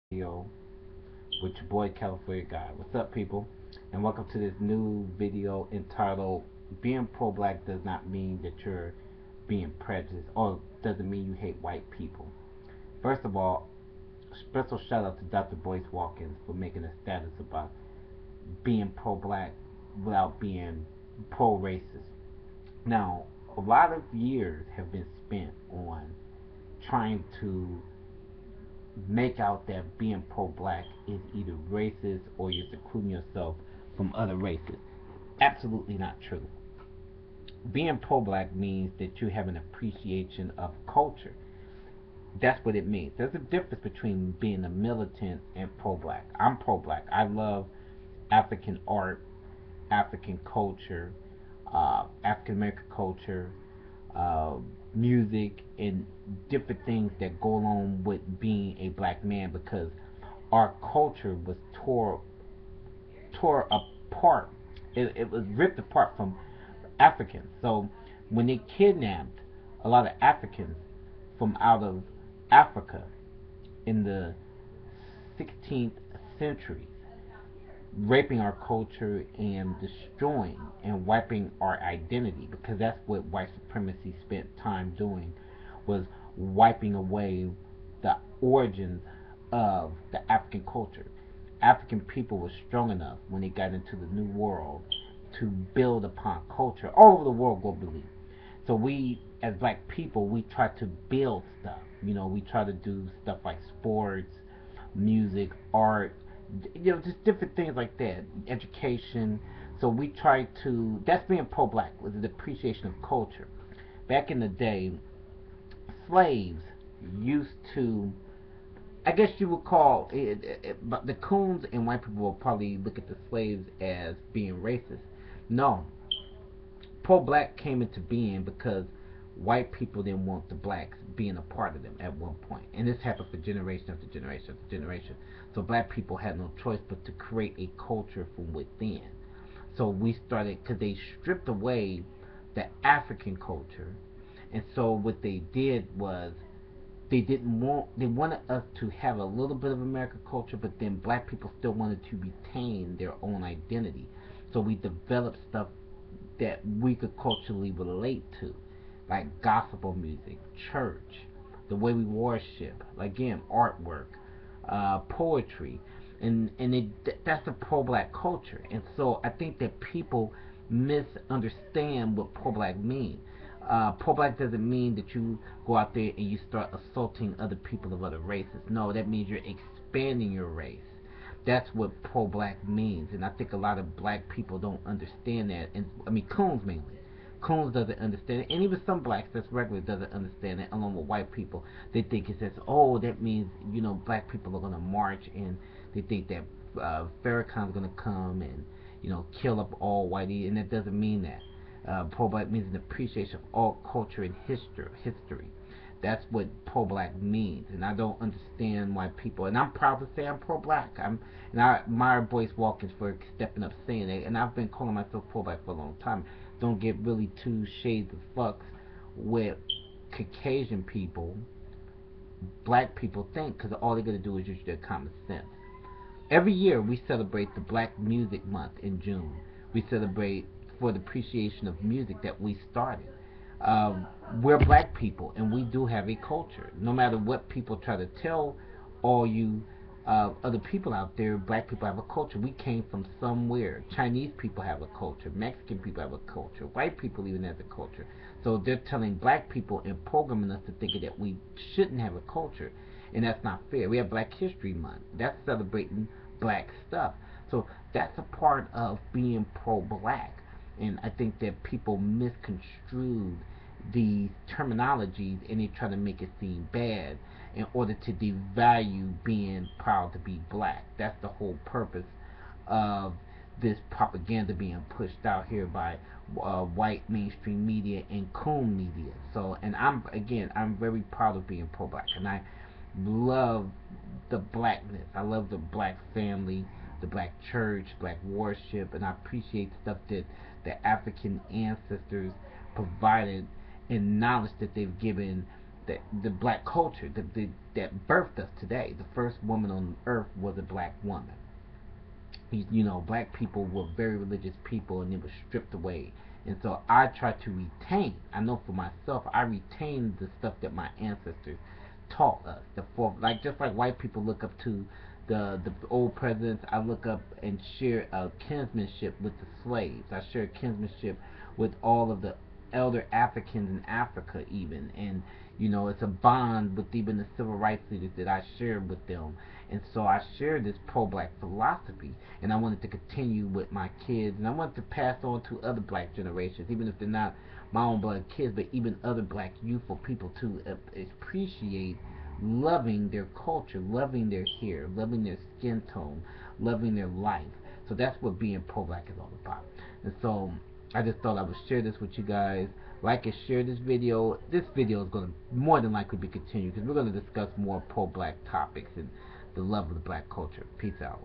Video with your boy California Guy. What's up, people? And welcome to this new video entitled "Being Pro-Black Does Not Mean That You're Being Prejudiced, or doesn't mean you hate white people." First of all, special shout out to Dr. Boyce Watkins for making a status about being pro-black without being pro-racist. Now, a lot of years have been spent on trying to make out that being pro-black is either racist or you're secluding yourself from other races. Absolutely not true. Being pro-black means that you have an appreciation of culture. That's what it means. There's a difference between being a militant and pro-black. I'm pro-black. I love African art, African culture, African American culture, uh, music, and different things that go along with being a black man because our culture was tore apart. It was ripped apart from Africans. So when they kidnapped a lot of Africans from out of Africa in the 16th century, raping our culture and destroying and wiping our identity, because that's what white supremacy spent time doing, was wiping away the origins of the African culture. African people were strong enough when they got into the new world to build upon culture all over the world globally. So we, as black people, we try to build stuff. We try to do stuff like sports, music, art, just different things like that, education. So we try to. That's being pro-black, was the appreciation of culture. Back in the day, slaves used to. I guess you would call but the coons and white people will probably look at the slaves as being racist. No, pro-black came into being because white people didn't want the blacks being a part of them at one point, and this happened for generation after generation after generation. So black people had no choice but to create a culture from within. So we started, because they stripped away the African culture, and so what they did was they wanted us to have a little bit of American culture, but then black people still wanted to retain their own identity. So we developed stuff that we could culturally relate to, like gospel music, church, the way we worship, again, artwork, poetry, that's the pro-black culture. And so I think that people misunderstand what pro-black means. Pro-black doesn't mean that you go out there and you start assaulting other people of other races. No, that means you're expanding your race. That's what pro-black means, and I think a lot of black people don't understand that. And I mean, coons mainly. Coons doesn't understand it, and even some blacks that's regular doesn't understand it. Along with white people, they think it says, "Oh, that means black people are gonna march," and they think that Farrakhan's gonna come and kill up all whitey, and that doesn't mean that. Pro-black means an appreciation of all culture and history. That's what pro-black means, and I don't understand why people. And I'm proud to say I'm pro-black. And I admire Boyce Watkins for stepping up saying it. And I've been calling myself pro-black for a long time. Don't get really too shades of fucks with Caucasian people, black people think, because all they're gonna do is use their common sense. Every year we celebrate the Black Music Month in June. We celebrate for the appreciation of music that we started. We're black people and we do have a culture. No matter what people try to tell all you other people out there, black people have a culture. We came from somewhere. Chinese people have a culture. Mexican people have a culture. White people even have a culture. So they're telling black people and programming us to think that we shouldn't have a culture. And that's not fair. We have Black History Month. That's celebrating black stuff. So that's a part of being pro-black. And I think that people misconstrued these terminologies and they try to make it seem bad in order to devalue being proud to be black. That's the whole purpose of this propaganda being pushed out here by white mainstream media and coon media. So, and I'm very proud of being pro-black, and I love the blackness. I love the black family, the black church, black worship, and I appreciate stuff that the African ancestors provided and knowledge that they've given the black culture that birthed us today. The first woman on earth was a black woman. You know, black people were very religious people, and it was stripped away. And so I try to retain. I know for myself, I retain the stuff that my ancestors taught us. Like just like white people look up to the old presidents, I look up and share a kinsmanship with the slaves. I share a kinsmanship with all of the elder Africans in Africa, even. And you know, it's a bond with even the civil rights leaders that I share with them. And so I share this pro-black philosophy, and I wanted to continue with my kids, and I wanted to pass on to other black generations, even if they're not my own blood kids, but even other black youthful people to appreciate loving their culture, loving their hair, loving their skin tone, loving their life. So that's what being pro-black is all about. And so I just thought I would share this with you guys. Like and share this video. This video is going to more than likely be continued because we're going to discuss more pro-black topics and the love of the black culture. Peace out.